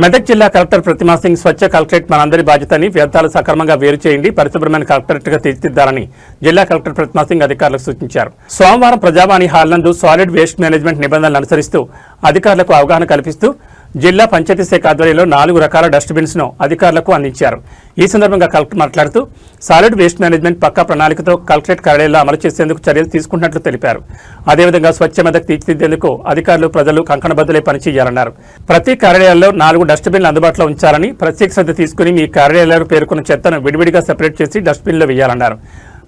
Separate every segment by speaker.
Speaker 1: మెదక్ జిల్లా కలెక్టర్ ప్రతిమా సింగ్ స్వచ్ఛ కలెక్టరేట్ మనందరి బాధ్యతని వ్యర్థాలు సక్రమంగా వేరు చేయండి, పరిశుభ్రమైన కలెక్టరేట్గా తీర్చిదిద్దాలని జిల్లా కలెక్టర్ ప్రతిమా సింగ్ అధికారులకు సూచించారు. సోమవారం ప్రజావాణి హాల్ నందు సాలిడ్ వేస్ట్ మేనేజ్మెంట్ నిబంధనలు అనుసరిస్తూ అధికారులకు అవగాహన కల్పిస్తూ జిల్లా పంచాయతీ శాఖ ఆధ్వర్యంలో 4 రకాల డస్ట్బిన్స్ ను అధికారులకు అందించారు. ఈ సందర్భంగా కలెక్టర్ మాట్లాడుతూ సాలిడ్ వేస్ట్ మేనేజ్మెంట్ పక్కా ప్రణాళికతో కలెక్టరేట్ కార్యాలయాల్లో అమలు చేసేందుకు చర్యలు తీసుకుంటున్నట్లు తెలిపారు. అదేవిధంగా స్వచ్ఛ మెదక్ తీర్చిదిద్దేందుకు అధికారులు ప్రజలు కంకణబద్దులై పనిచేయాలన్నారు. ప్రతి కార్యాలయాల్లో 4 డస్ట్బిన్లు అందుబాటులో ఉంచాలని, ప్రత్యేక శ్రద్ధ తీసుకుని మీ కార్యాలయాలు పేర్కొన్న చెత్తను విడివిడిగా సెపరేట్ చేసి డస్ట్బిన్లో వేయాలన్నారు.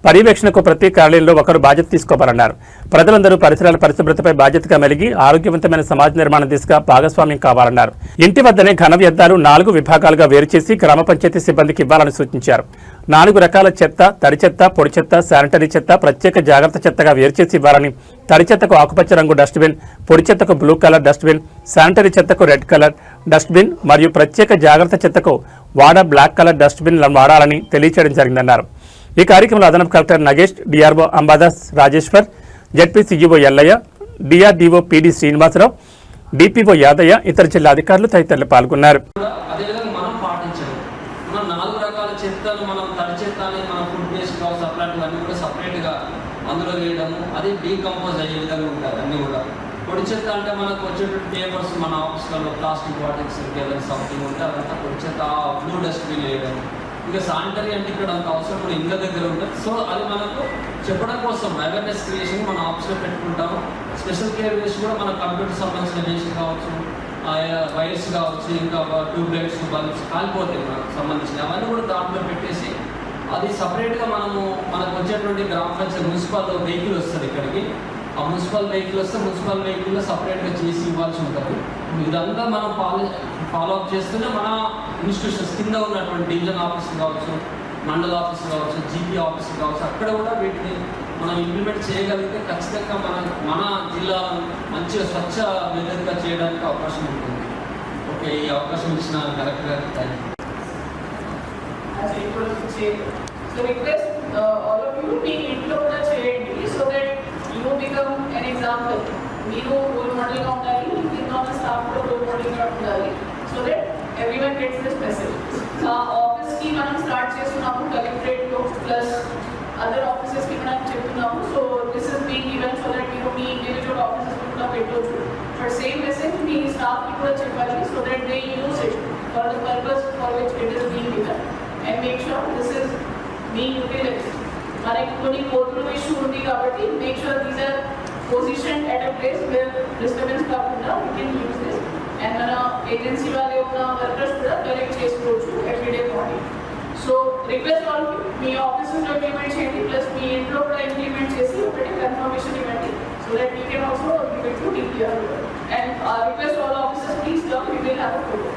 Speaker 1: పర్యవేక్షణకు ప్రతి కార్యాలయంలో ఒకరు బాధ్యత తీసుకోవాలన్నారు. ప్రజలందరూ పరిసరాల పరిశుభ్రతపై బాధ్యతగా మెలిగి ఆరోగ్యవంతమైన సమాజ నిర్మాణ దిశగా భాగస్వామ్యం కావాలన్నారు. ఇంటి వద్దనే ఘన వ్యర్థాలు 4 విభాగాలుగా వేరు చేసి గ్రామ పంచాయతీ సిబ్బందికి ఇవ్వాలని సూచించారు. 4 రకాల చెత్త, తడి చెత్త, పొడి చెత్త, శానిటరీ చెత్త ప్రత్యేక జాగ్రత్త చెత్తగా వేరు చేసి ఇవ్వాలని, తడి చెత్తకు ఆకుపచ్చ రంగు డస్ట్బిన్, పొడి చెత్తకు బ్లూ కలర్ డస్ట్బిన్, శానిటరీ చెత్తకు రెడ్ కలర్ డస్ట్బిన్ మరియు ప్రత్యేక జాగ్రత్త చెత్తకు వాడా బ్లాక్ కలర్ డస్ట్బిన్లను వాడాలని తెలియజేయడం జరిగిందన్నారు. ఈ కార్యక్రమంలో అదనపు collector Nagesh, DRO Ambadas Rajeshwar, ZP CEO Yellaiah, DRDO PD Srinivasarao, DPO Yadaiah, ఇతర జిల్లా అధికారులు తదితరులు పాల్గొన్నారు.
Speaker 2: పొడి చెత్త అంటే మనకు వచ్చేటువంటి పేపర్స్ మన ఆఫీస్లలో ప్లాస్టిక్ బాటిల్స్ సంథింగ్ ఉంటే అదంతా పొడి చెత్త బ్లూ డస్ట్బిన్ వేయడం. ఇంకా శానిటరీ అంటే ఇక్కడ అంత అవసరం కూడా ఇంట్లో దగ్గర ఉంటుంది. సో అది మనకు చెప్పడం కోసం అవేర్నెస్ క్రియేషన్ మన ఆఫీస్లో పెట్టుకుంటాము. స్పెషల్ కేర్ వేస్ట్ కూడా మన కంప్యూటర్ సంబంధించిన వేస్ట్ కావచ్చు, వైర్స్ కావచ్చు, ఇంకా ట్యూబ్లైట్స్, బల్బ్స్ కాలిపోతాయి మనకు సంబంధించిన అవన్నీ కూడా దాంట్లో పెట్టేసి అది సపరేట్గా మనకు వచ్చేటువంటి గ్రామ పంచాయతీ మున్సిపల్ వెహికల్ వస్తుంది ఇక్కడికి. ఆ మున్సిపల్ వెహికల్ వస్తే మున్సిపల్ వెహికల్లో సపరేట్గా చేసి ఇవ్వాల్సి ఉంటుంది. ఇదంతా మనం ఫాలో అప్ చేస్తూనే మన ఇన్స్టిట్యూషన్స్ కింద ఉన్నటువంటి డివిజన్ ఆఫీసులు కావచ్చు, మండల ఆఫీసులు కావచ్చు, జీపీ ఆఫీసులు కావచ్చు, అక్కడ కూడా వీటిని మనం ఇంప్లిమెంట్ చేయగలిగితే ఖచ్చితంగా మన జిల్లాను మంచిగా స్వచ్ఛ మెదక్గా చేయడానికి అవకాశం ఉంటుంది. ఓకే, ఈ అవకాశం ఇచ్చిన కలెక్టర్ గారికి థ్యాంక్ యూ.
Speaker 3: An example, మీరు రోల్ మోడల్గా ఉండాలి, కింద ఉన్న స్టాఫ్ కూడా రోల్ మోడల్గా ఉండాలి. So that everyone gets this message. ఆఫీస్కి మనం స్టార్ట్ చేస్తున్నాము, కలెక్టరేట్లో ప్లస్ అదర్ ఆఫీసెస్కి మనం చెప్తున్నాము. So this is being even so that మీరు మీ ఇండివిజువల్ ఆఫీసెస్ కూడా పెట్టవచ్చు. బట్ సేమ్ మెసేజ్ మీ స్టాఫ్కి కూడా చెప్పాలి. So that they use it for the purpose for which it is being given and make sure this is being utilised. మనకి కొన్ని కోర్టుల issue ఉంది కాబట్టి make sure these are positioned at a place where disturbance కాకుండా we can use this and మన agency వాళ్ళే ఉన్న workers కూడా కలెక్ట్ చేసుకోవచ్చు everyday morning. So request all మీ ఆఫీసెస్లో ఇంప్లిమెంట్ చేయండి, ప్లస్ మీ ఇంట్లో కూడా ఇంప్లిమెంట్ చేసి ఒకటి కన్ఫర్మేషన్ ఇవ్వండి so that you can also give it to DPR. And request all offices please come, we will have a photo.